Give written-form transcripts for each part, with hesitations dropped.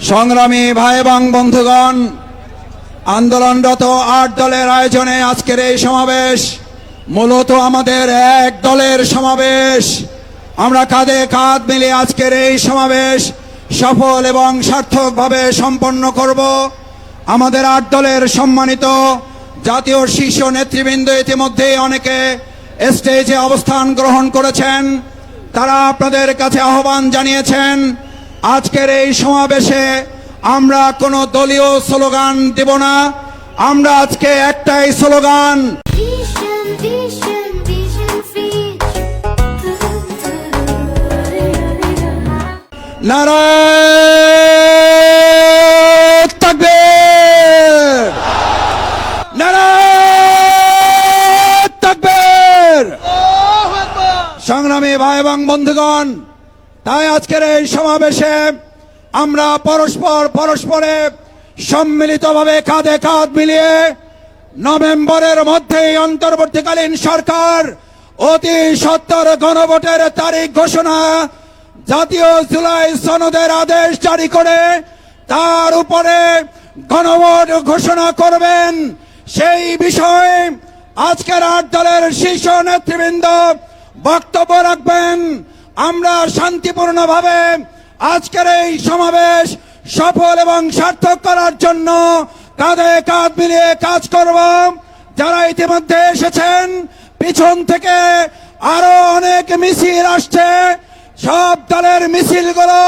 সংগ্রামী ভাই এবং বন্ধুগণ, আন্দোলনরত ৮ দলের আয়োজনে আজকের এই সমাবেশ মূলত আমাদের এক দলের সমাবেশ। আমরা কাঁধে কাঁধ মিলিয়ে আজকের এই সমাবেশ সফল এবং সার্থকভাবে সম্পন্ন করব। আমাদের ৮ দলের সম্মানিত জাতীয় শীর্ষ নেতৃবৃন্দ ইতিমধ্যে অনেকে স্টেজে অবস্থান গ্রহণ করেছেন। তারা আপনাদের কাছে আহ্বান জানিয়েছেন, আজকের এই সমাবেশে আমরা কোনো দলীয় স্লোগান দেব না। আমরা আজকে একটাই স্লোগান, নারায়ে তাকবীর, নারায়ে তাকবীর। সংগ্রামী ভাই এবং বন্ধুগণ, তাই আজকের এই সমাবেশে আমরা পরস্পরে সম্মিলিতভাবে কাঁধে কাঁধ মিলিয়ে নভেম্বরের মধ্যেই অন্তর্বর্তীকালীন সরকার অতি সত্বর গণভোটের তারিখ ঘোষণা, জাতীয় জুলাই সনদের আদেশ জারি করে তার উপরে গণভোট ঘোষণা করবেন। সেই বিষয়ে আজকের ৮ দলের শীর্ষ নেতৃবৃন্দ বক্তব্য রাখবেন। আমরা শান্তিপূর্ণভাবে আজকের এই সমাবেশ সফল এবং সার্থক করার জন্য কাঁধে কাঁধ মিলিয়ে কাজ করব। যারা ইতিমধ্যে এসেছেন, পিছন থেকে আরো অনেক মিছিল আসছে। সব দলের মিছিলগুলো,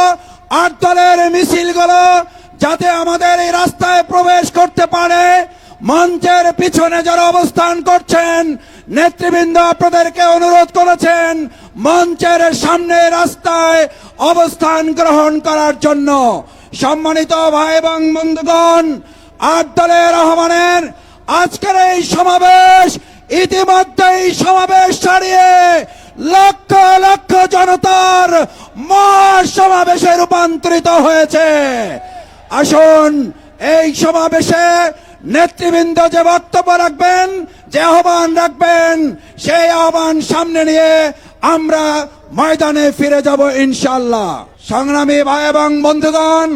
৮ দলের মিছিলগুলো যাতে আমাদের এই রাস্তায় প্রবেশ করতে পারে, মঞ্চের পিছনে যারা অবস্থান করছেন নেতৃবৃন্দ আপনাদেরকে অনুরোধ করেছেন মঞ্চের সামনে রাস্তায় অবস্থান গ্রহণ করার জন্য। সম্মানিত ভাই এবং বন্ধুগণ, ৮ দলের আহ্বানের আজকের এই সমাবেশ ইতিমধ্যেই সমাবেশ ছাড়িয়ে লক্ষ লক্ষ জনতার মহাসমাবেশে রূপান্তরিত হয়েছে। আসুন এই সমাবেশে নেতৃবৃন্দ যে বক্তব্য রাখবেন, যে আহ্বান রাখবেন, সেই আহ্বান সামনে নিয়ে আমরা ময়দানে ফিরে যাব ইনশাআল্লাহ। সংগ্রামী ভাই এবং বন্ধুগণ,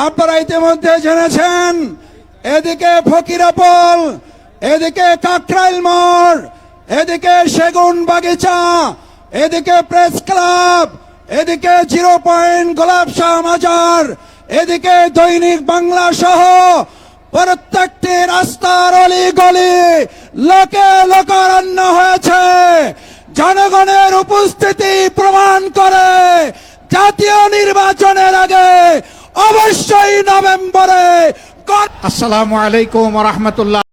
আপনারা ইতিমধ্যে জেনেছেন, এদিকে ফকিরাপোল, এদিকে কাকরাইল মোড়, এদিকে সেগুন বাগিচা, এদিকে প্রেস ক্লাব, এদিকে 0 পয়েন্ট গোলাপ শাহ মাজার, এদিকে দৈনিক বাংলা সহ প্রত্যেকটি রাস্তার অলি গলি লোকে লোকারণ্য হয়েছে। জনগণের উপস্থিতি প্রমাণ করে জাতীয় নির্বাচনের আগে অবশ্যই নভেম্বরে। আসসালামু আলাইকুম ওয়া রাহমাতুল্লাহ।